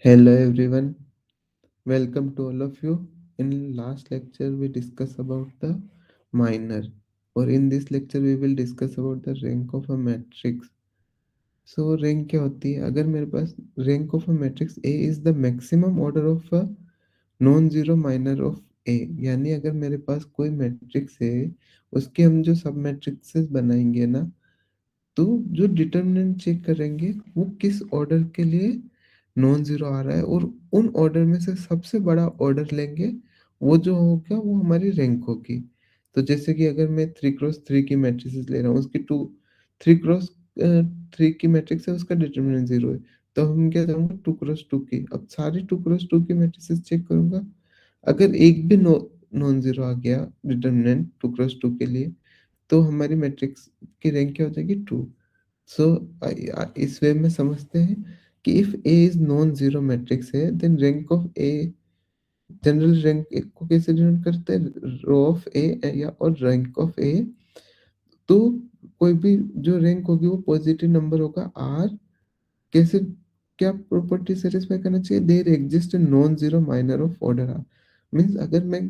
Hello everyone, welcome to all of you. In last lecture we discussed about the minor, or in this lecture we will discuss about the rank of a matrix. So rank क्या होती है? अगर मेरे पास rank of a matrix A is the maximum order of a non-zero minor of A, यानी अगर मेरे पास कोई matrix है, उसके हम जो सब मैट्रिक्सेस बनाएंगे ना, तो जो डिटरमिनेंट चेक करेंगे वो किस ऑर्डर के लिए नॉन जीरो आ रहा है, और उन ऑर्डर में से सबसे बड़ा ऑर्डर लेंगे, वो जो होगा वो हमारी रैंक होगी। तो जैसे कि अगर मैं 3x3 की मैट्रिसेस ले रहा हूँ, उसकी 3x3 की मैट्रिक्स है, उसका डिटरमिनेंट 0 है, तो हम क्या करूँगा 2x2 की। अब सारी 2x2 की मैट्रिसेस चेक करूँगा, अगर एक भी नॉन जीरो आ गया डिटरमिनेंट 2x2 के लिए, तो हमारी मैट्रिक्स की रैंक क्या हो जाएगी 2। सो इस वे में समझते हैं कि if A is non zero matrix है, then rank of A, general rank को कैसे डिनोट करते हैं, रो ऑफ ए या और रैंक ऑफ ए। तो कोई भी जो रैंक होगी वो पॉजिटिव नंबर होगा आर। कैसे, क्या प्रॉपर्टी सेटिस्फाई करना चाहिए, there exist non zero minor of order R. Means अगर मैं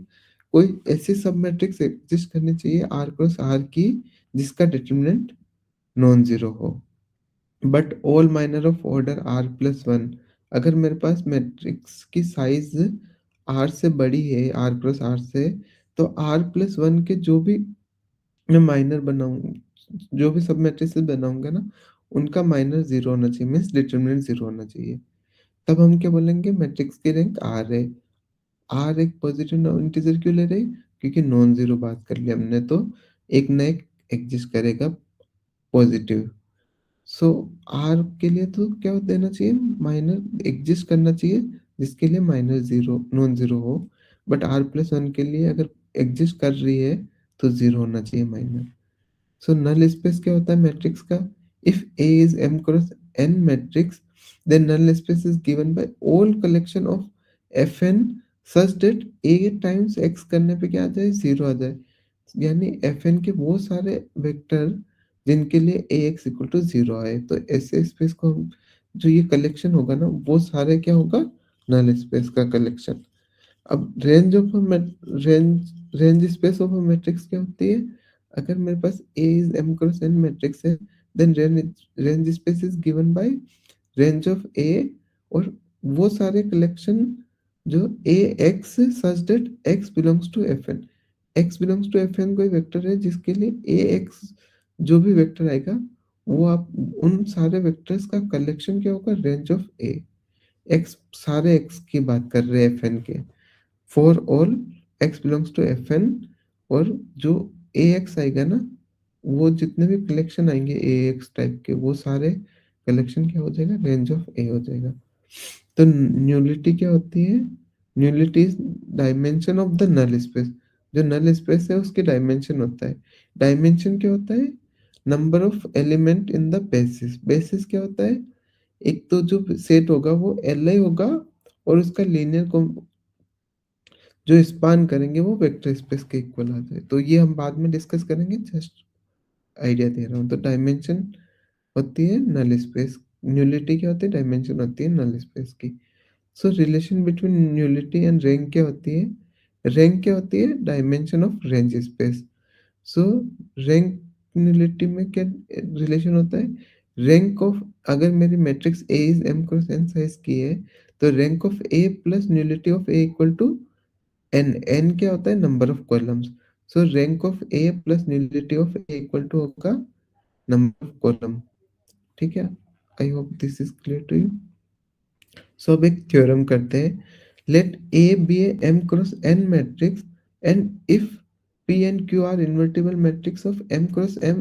कोई ऐसी सब मैट्रिक्स एग्जिस्ट करनी चाहिए आर क्रॉस आर की, जिसका डिटरमिनेंट नॉन जीरो हो, but all minor of order R plus one. अगर मेरे पास मैट्रिक्स की साइज आर से बड़ी है, आर क्रॉस आर से, तो आर प्लस वन के जो भी मैं माइनर बनाऊँ, जो भी सब मैट्रिसेस बनाऊंगा ना, उनका माइनर जीरो होना चाहिए, मीन्स डिटरमिनेंट जीरो होना चाहिए। तब हम क्या बोलेंगे, मैट्रिक्स की रैंक आर है। आर एक पॉजिटिव इंटीजर क्यों ले रहे हैं? क्योंकि नॉन जीरो बात कर लिया हमने, तो एक ना एक एग्जिस्ट करेगा पॉजिटिव। सो आर के लिए तो क्या देना चाहिए, माइनर एग्जिस्ट करना चाहिए, जिसके लिए माइनर जीरो नॉन जीरो हो। बट आर प्लस वन के लिए अगर एग्जिस्ट कर रही है, तो जीरो होना चाहिए माइनर। सो नल स्पेस क्या होता है मैट्रिक्स का? If A is M cross N matrix, then null space is given by all collection of F N such that A times X करने पे क्या आ जाए, जीरो आ जाए। यानी एफ एन के वो सारे वेक्टर जिनके लिए ए एक्स इक्वल टू जीरो आए, तो ऐसे स्पेस को जो ये कलेक्शन होगा ना, वो सारे क्या होगा, नल स्पेस का कलेक्शन। अब range space of a matrix क्या होती है? अगर मेरे पास A is M cross N matrix है, then range space is given by range of A, और वो सारे कलेक्शन जो A X such that X belongs to F N. X belongs to F N कोई वेक्टर है जिसके लिए ए x जो भी वेक्टर आएगा, वो आप उन सारे वेक्टर्स का कलेक्शन क्या होगा, रेंज ऑफ ए। एक्स, सारे एक्स की बात कर रहे हैं एफ एन के, for all X belongs to F N. और जो ए एक्स आएगा ना, वो जितने भी कलेक्शन आएंगे ए एक्स टाइप के, वो सारे कलेक्शन क्या हो जाएगा, रेंज ऑफ ए हो जाएगा। तो न्यूलिटी क्या होती है? Nullity is dimension of the null space. जो नल स्पेस है उसके डायमेंशन होता है। डायमेंशन क्या होता है? Number of element in the basis. Basis क्या होता है? एक तो जो सेट होगा वो एल आई होगा, और उसका लीनियर जो स्पान करेंगे वो वेक्टर स्पेस के इक्वल आ जाए। तो ये हम बाद में डिस्कस करेंगे, जस्ट आइडिया दे रहा हूँ। तो डायमेंशन होती है नल स्पेस, न्यूलिटी क्या होती है, डायमेंशन होती है नल स्पेस की। So relation between nullity and rank क्या होती है? रैंक क्या होती है? Dimension of range space. So rank nullity में क्या रिलेशन होता है? रैंक ऑफ, अगर मेरी matrix A is M cross N size की है, तो rank of A plus nullity of A equal to N. N क्या होता है? Number of columns. So rank of A plus nullity of A equal to होगा number of column. ठीक है, I hope this is clear to you. So अब एक theorem करते हैं। Let A be a M cross N matrix, and if P and Q are invertible matrix of M cross M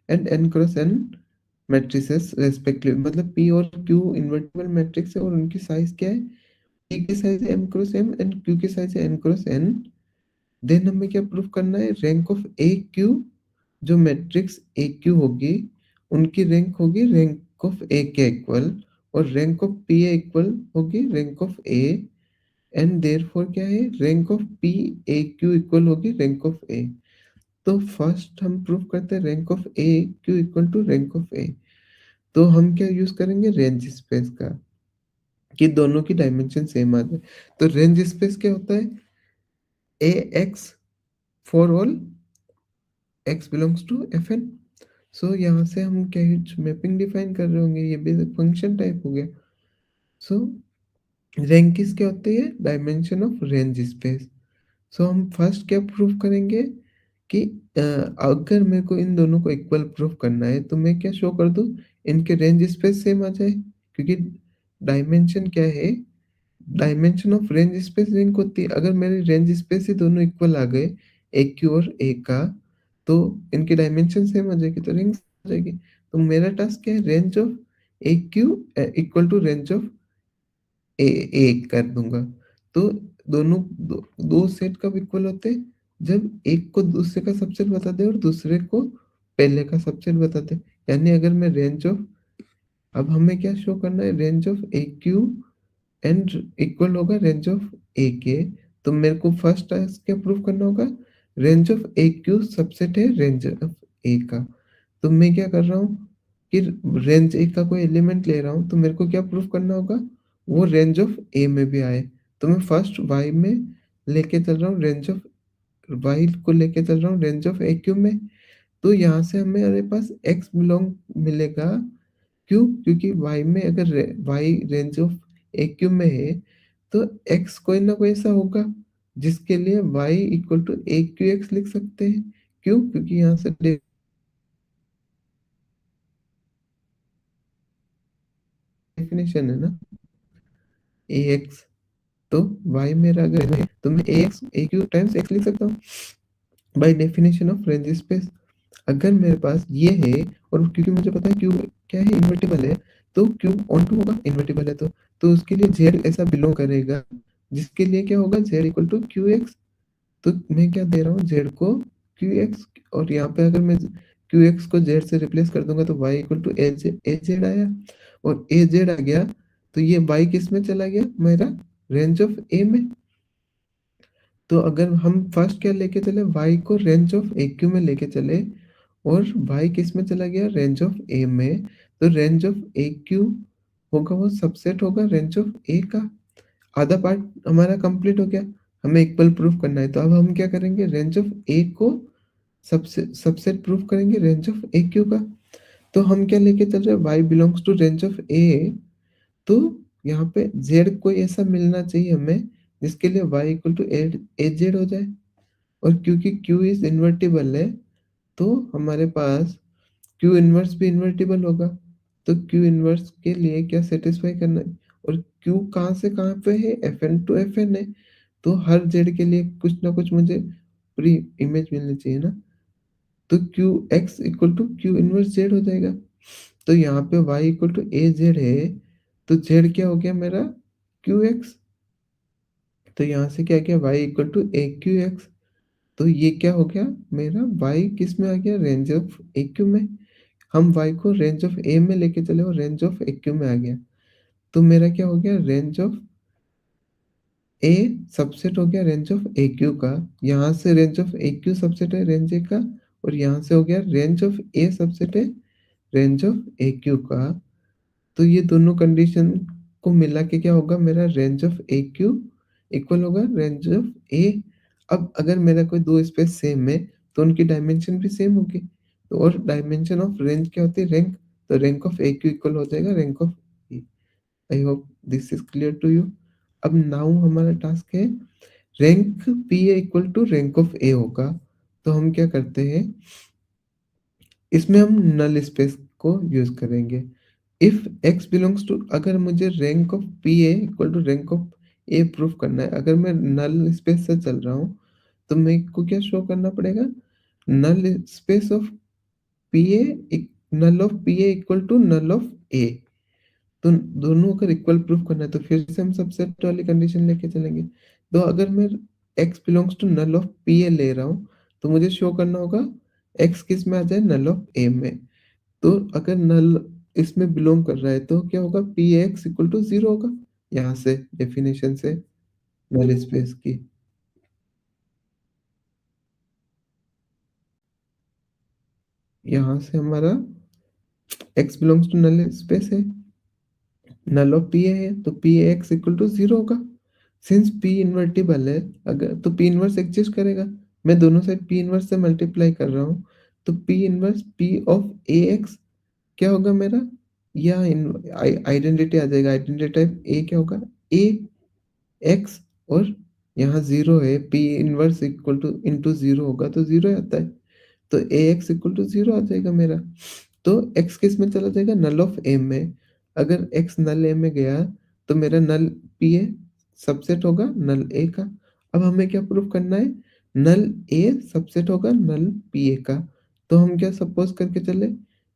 and N cross N matrices respective. मतलब P और Q invertible matrix है और उनकी size क्या है? P की size है M cross M and Q की साइज है एन क्रॉस एन। देन हमें क्या प्रूफ करना है? रैंक ऑफ ए क्यू, जो मैट्रिक्स ए क्यू होगी, उनकी रैंक होगी रैंक ऑफ ए के इक्वल, और rank of P A equal होगी rank of A. And therefore क्या है, rank of P A Q equal होगी रैंक ऑफ ए। तो फर्स्ट हम प्रूफ करते हैं rank of A Q equal to rank of A. तो हम क्या यूज करेंगे, रेंज स्पेस का। कि दोनों की डायमेंशन सेम आ जाए। तो रेंज स्पेस क्या होता है? A X for all X belongs to F N. So यहाँ से हम क्या मैपिंग डिफाइन कर रहे होंगे, ये बेसिक फंक्शन टाइप हो गया। सो रैंकिस क्या होती है? Dimension of range space. So हम फर्स्ट क्या प्रूव करेंगे कि अगर मेरे को इन दोनों को इक्वल प्रूफ करना है तो मैं क्या शो कर दूं, इनके रेंज स्पेस सेम आ जाए, क्योंकि डायमेंशन क्या है? Dimension of range space ring होती है। अगर मेरे रेंज स्पेस ही दोनों इक्वल आ गए, ए क्यू और ए का, तो इनकी डायमेंशन सेम आ जाएगी, तो रिंग आ जाएगी। तो मेरा टास्क क्या है? Range of A Q equal to range of A A कर दूंगा। तो दोनों दो सेट कब इक्वल होते हैं? जब एक को दूसरे का सबसेट बता दे और दूसरे को पहले का सबसेट बता दे। यानी अगर मैं रेंज ऑफ, अब हमें क्या शो करना है? Range of A Q and equal होगा रेंज ऑफ ए के। तो मेरे को फर्स्ट टास्क क्या प्रूव करना होगा? Range of A Q subset है रेंज ऑफ ए का। तो मैं क्या कर रहा हूँ कि रेंज ए का कोई एलिमेंट ले रहा हूँ, तो मेरे को क्या प्रूफ करना होगा? वो रेंज ऑफ ए में भी आए। तो मैं फर्स्ट वाई में लेके चल रहा हूँ, रेंज ऑफ वाई को लेके चल रहा हूँ रेंज ऑफ ए क्यू में। तो यहाँ से हमारे पास एक्स बिलोंग मिलेगा। क्यों? क्योंकि वाई में अगर Y range of A Q में है, तो एक्स कोई ना कोई ऐसा होगा जिसके लिए Y equal to A Q X लिख सकते हैं। क्यों? क्योंकि यहाँ से डेफिनेशन है ना, ए एक्स। तो y मेरा अगर है तो मैं ए एक्स ए क्यू टाइम्स एक्स लिख सकता हूँ by definition of range space. अगर मेरे पास ये है, और क्योंकि मुझे पता है क्यू क्या है, इन्वर्टिबल है, तो क्यू ऑन टू होगा, इन्वर्टिबल है तो उसके लिए जेड ऐसा बिलोंग करेगा जिसके लिए क्या होगा? Z equal to Q X. तो मैं क्या दे रहा हूँ? जेड को क्यू एक्स, और यहाँ पे अगर मैं क्यू एक्स को जेड से रिप्लेस कर दूंगा तो Y equal to A Z आया, और ए जेड आ गया। तो ये वाई किस में चला गया? मेरा रेंज ऑफ ए में। तो अगर हम फर्स्ट क्या लेके चले? y को रेंज ऑफ ए क्यू में लेके चले, और y किस में चला गया? रेंज ऑफ ए में। तो रेंज ऑफ ए क्यू होगा, वो सबसेट होगा रेंज ऑफ ए का। आधा पार्ट हमारा कंप्लीट हो गया। हमें इक्वल प्रूफ करना है, तो अब हम क्या करेंगे? रेंज ऑफ ए को सबसेट प्रूफ करेंगे रेंज ऑफ ए क्यू का। तो हम क्या लेके चल रहे हैं? y belongs to range of A. तो यहाँ पे z कोई ऐसा मिलना चाहिए हमें जिसके लिए y equal to A Z हो जाए। और क्योंकि q इज इन्वर्टिबल है, तो हमारे पास q इनवर्स भी इन्वर्टिबल होगा। तो q इनवर्स के लिए क्या सेटिस्फाई करना है? और q कहाँ से कहाँ पे है? fn टू fn है। तो हर z के लिए कुछ ना कुछ मुझे पूरी इमेज मिलनी चाहिए ना। तो Q X equal to Q inverse Z हो जाएगा। तो यहाँ पे y equal to A Z है, तो z क्या हो गया मेरा? Q X. तो यहाँ से क्या किया? y equal to A Q X. तो ये क्या हो गया मेरा? y किस में आ गया? रेंज ऑफ ए क्यू में। हम y को रेंज ऑफ ए में लेके चले और रेंज ऑफ ए क्यू में आ गया। तो मेरा क्या हो गया? रेंज ऑफ ए सबसेट हो गया रेंज ऑफ ए क्यू का। यहाँ से range of A Q subset है रेंज ए का, और यहाँ से हो गया रेंज ऑफ ए सबसेट है रेंज ऑफ ए क्यू का। तो ये दोनों कंडीशन को मिला के क्या होगा? मेरा range of A Q equal होगा रेंज ऑफ ए। अब अगर मेरा कोई दो स्पेस सेम है तो उनकी डायमेंशन भी सेम होगी। तो और डायमेंशन ऑफ रेंज क्या होती है? रैंक। तो rank of A Q equal हो जाएगा rank of A. I hope this is clear to you. अब नाउ हमारा टास्क है rank P A equal to rank of A होगा। तो हम क्या करते हैं? इसमें हम नल स्पेस को यूज करेंगे। इफ एक्स बिलोंग्स टू, अगर मुझे rank of P A equal to rank of A proof करना है, अगर मैं नल स्पेस से चल रहा हूँ, तो मेरे को क्या शो करना पड़ेगा? Null space of P A, null of P A equal to null of A. तो दोनों अगर इक्वल प्रूफ करना है तो फिर से हम सबसेट वाली कंडीशन लेके चलेंगे। तो अगर मैं X belongs to null of P A ले रहा हूँ, तो मुझे शो करना होगा एक्स किस में आ जाए? नल ऑफ ए में। तो अगर नल इसमें बिलोंग कर रहा है तो क्या होगा? P X equal to zero होगा। यहाँ से डेफिनेशन से नल स्पेस की, यहाँ से हमारा X belongs to null space है। नल ऑफ पी ए है तो पी एक्स इक्वल टू 0 होगा। सिंस पी इन्वर्टिबल है, अगर तो पी इनवर्स एग्जिस्ट करेगा। मैं दोनों साइड पी इनवर्स से मल्टीप्लाई कर रहा हूँ, तो P inverse P of A X क्या होगा मेरा, या आइडेंटिटी आ जाएगा। आइडेंटिटी टाइप ए क्या होगा, ए एक्स, और यहाँ 0 है, P inverse equal two into 0 होगा तो 0 आता है। तो ए एक्स इक्वल टू 0 आ जाएगा मेरा। तो एक्स किस में चला जाएगा, नल ऑफ ए में। अगर एक्स नल ए में गया तो मेरा नल पी ए सबसेट होगा नल ए का। अब हमें क्या प्रूव करना है, नल ए सबसेट होगा नल पी ए का। तो हम क्या सपोज करके चले,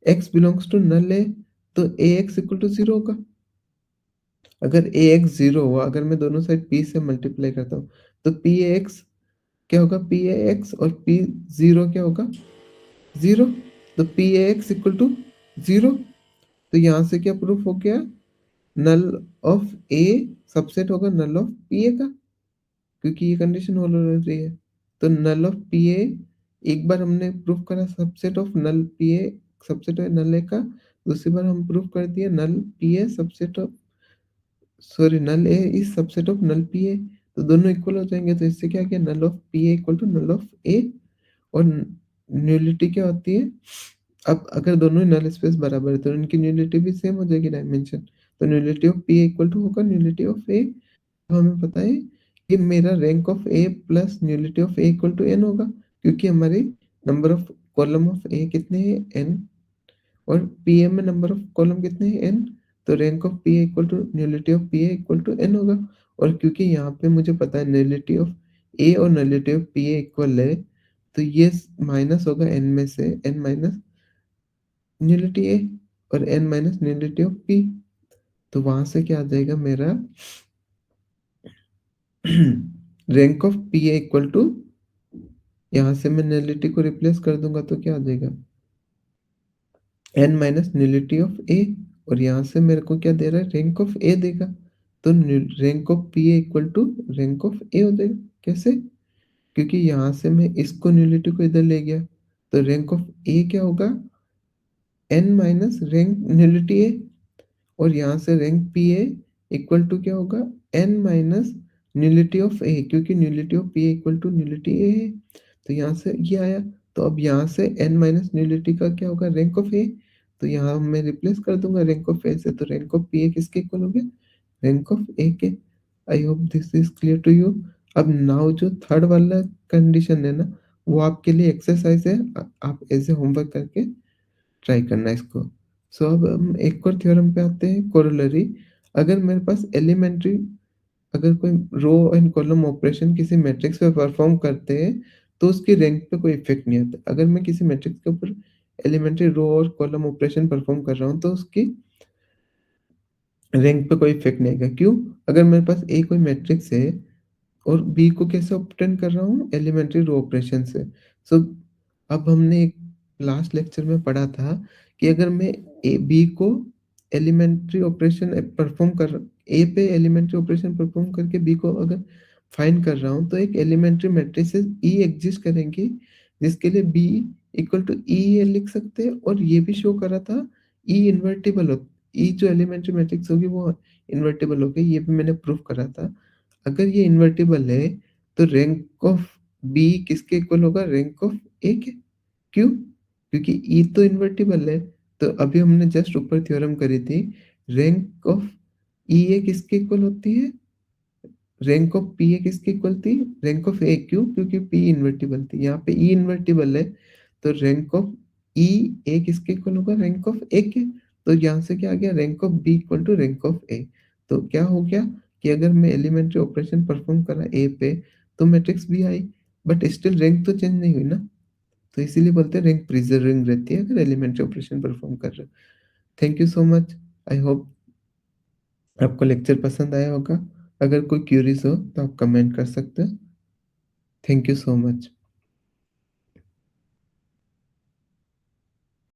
एक्स बिलोंग्स टू नल ए, तो ए एक्स इक्वल टू 0 होगा। अगर ए एक्स 0 हुआ, अगर मैं दोनों साइड पी से मल्टीप्लाई करता हूँ, तो पी ए एक्स क्या होगा, पी ए एक्स और पी 0 क्या होगा, 0। तो P A X equal to 0। तो यहाँ से क्या प्रूफ हो गया, नल ऑफ ए सबसेट होगा नल ऑफ पी ए का, क्योंकि ये कंडीशन हो रही है। तो नल ऑफ पी ए, एक बार हमने प्रूफ करा subset of null P A, subset है नल ए का। दूसरी बार हम प्रूफ कर दिए null P A subset of, sorry, null A is subset of null P A. तो दोनों इक्वल हो जाएंगे, तो इससे क्या किया, null of P A equal to null of A. और न्यूलिटी क्या होती है, अब अगर दोनों ही नल स्पेस बराबर है तो उनकी न्यूलिटी भी सेम हो जाएगी, डायमेंशन। तो न्यूलिटी ऑफ पी इक्वल टू होगा न्यूलिटी ऑफ ए। तो हमें पता है कि मेरा rank of A plus nullity of A equal to N होगा, क्योंकि हमारे number of column of A कितने हैं, एन, और पी एम में नंबर ऑफ कॉलम कितने हैं, एन। तो rank of P equal to nullity of P equal to N होगा। और क्योंकि यहाँ पे मुझे पता है न्यूलिटी ऑफ ए और न्यूलिटी ऑफ पी इक्वल है, तो ये माइनस होगा एन में से, एन माइनस न्यूलिटी ए और N minus nullity of P. तो वहां से क्या आ जाएगा मेरा, rank of P equal to, यहाँ से मैं न्यूलिटी को रिप्लेस कर दूंगा तो क्या आ जाएगा, N minus nullity of A. और यहाँ से मेरे को क्या दे रहा है, रैंक ऑफ ए देगा। तो rank of P equal to rank of A हो जाएगा। कैसे, क्योंकि यहाँ से मैं इसको न्यूलिटी को इधर ले गया, तो रैंक ऑफ ए क्या होगा, N minus rank nullity A. और यहाँ से rank P A equal to क्या होगा, N minus nullity of A, क्योंकि nullity of P equal to nullity A है। तो यहाँ से ये आया। तो अब यहाँ से एन माइनस न्यूलिटी का क्या होगा, रैंक ऑफ ए। तो यहाँ मैं रिप्लेस कर दूंगा रैंक ऑफ ए से, तो रैंक ऑफ पी ए किसके इक्वल हो गया, रैंक ऑफ ए के। I hope this is clear to you. अब नाउ जो थर्ड वाला कंडीशन है ना, वो आपके लिए एक्सरसाइज है, आप एज ए होमवर्क करके ट्राई करना इसको। सो अब हम एक और थ्योरम पे आते हैं, कोरोलरी। अगर मेरे पास एलिमेंट्री, अगर कोई रो एंड कॉलम ऑपरेशन किसी मैट्रिक्स पे परफॉर्म करते हैं तो उसकी रैंक पे कोई इफेक्ट नहीं आता। अगर मैं किसी मैट्रिक्स के ऊपर एलिमेंट्री रो और कॉलम ऑपरेशन परफॉर्म कर रहा हूँ तो उसकी रैंक पे कोई इफेक्ट नहीं आएगा। क्यों, अगर मेरे पास ए कोई मैट्रिक्स है और बी को कैसे ऑब्टेन कर रहा हूँ, एलिमेंट्री रो ऑपरेशन से। सो अब हमने एक लास्ट लेक्चर में पढ़ा था कि अगर मैं ए बी को एलिमेंट्री ऑपरेशन परफॉर्म कर, ए पे एलिमेंट्री ऑपरेशन परफॉर्म करके बी को अगर फाइंड कर रहा हूँ, तो एक एलिमेंट्री मैट्रिसेस ई एग्जिस्ट करेंगी, जिसके लिए बी इक्वल टू ई ए लिख सकते हैं। और ये भी शो करा था ई इन्वर्टिबल हो, ई जो एलिमेंट्री मैट्रिक्स होगी वो इन्वर्टिबल होगी, ये भी मैंने प्रूफ करा था। अगर ये इन्वर्टिबल है तो रैंक ऑफ बी किसके इक्वल होगा, रैंक ऑफ ए के। क्यों, क्योंकि ई तो इन्वर्टिबल है। तो अभी हमने जस्ट ऊपर थ्योरम करी थी, रैंक ऑफ ई ए किसके इक्वल होती है, रैंक ऑफ पी ए किसके इक्वल थी, रैंक ऑफ ए। क्यों, क्योंकि पी इन्वर्टिबल थी, यहाँ पे ई इन्वर्टिबल है। तो रैंक ऑफ ई ए किसके इक्वल होगा, रैंक ऑफ ए के। तो यहाँ से क्या आ गया, rank of B equal to rank of A. तो क्या हो गया कि अगर मैं एलिमेंट्री ऑपरेशन परफॉर्म करा ए पे तो matrix B I, but still rank तो चेंज नहीं हुई ना। तो इसीलिए बोलते हैं रैंक प्रिजर्विंग रहती है अगर एलिमेंट्री ऑपरेशन परफॉर्म कर रहे हो। Thank you so much. I hope आपको लेक्चर पसंद आया होगा। अगर कोई क्यूरीज हो तो आप कमेंट कर सकते हो। Thank you so much.